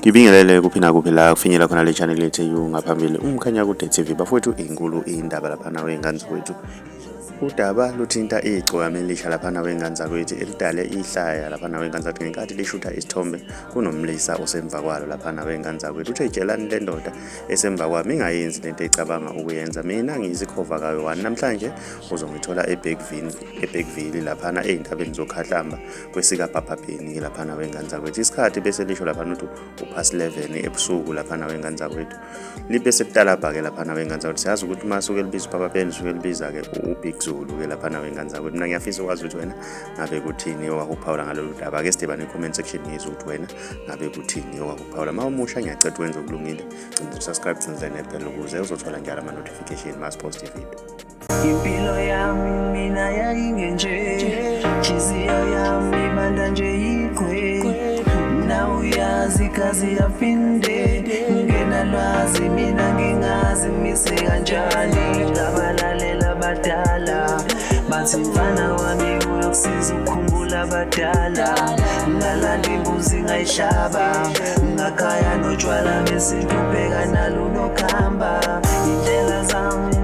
Ngibingelele kuphi nakuphi la kufinyela khona le channel yethu ngaphambili Umkhanya Kude TV bafowethu inkulu indaba laphana wey'ngane zakwethu. Udaba luthinta igcokama elisha laphana wey'ngane zakwethu elidale ihlaya laphana wey'ngane zakwethu ngenkathi lishutha isithombe kunomlisa osemva kwalo laphana wey'ngane zakwethu. Uthe tshelani le ndoda esemva kwami ingayenzi lento ecabanga ukuyenza. Mina ngiyizikhova kayo wani namhlanje uzongithola eBergville laphana ey'ntabeni zokhahlamba kwesika Papa Benny laphana wey'ngane zakwethu. Isikhathi bese lisho laphana ukuthi past 11 ebusuku laphana wey'ngane zakwethu. Libe sekutalabha-ke laphana wey'ngane zakwethu. Siyazi ukuthi uma suke libiza uPapa Benny suke libiza-ke uBig Zulu-ke laphana wey'ngane zakwethu. Mina ngiyafisa ukwazi ukuthi wena ngabe kuthini owakuphawula ngalolu daba. Ake sidibane ne-comment section ngizwe ukuthi wena ngabe kuthini owakuphawula. Uma umusha ngiyacela wenze okulungile. Gcina usubscribe sinzene phela ukuze uzothola njalo ama-notification mas-post i-video. Impilo yami mina yayingenje, Nhliziyo yami ibanda nje yikhwe. Na uyazi kazi yaphinde, ngenalwazi mina ngingazi mise kanjani. Ngabalalela abadala bathi mfana wami uyokusiza ukukhumbula abadala. Ngalanda imbuzi ngayihlaba, ngakhaya notshwala besintu bheka nalo nokhamba. Indlela zami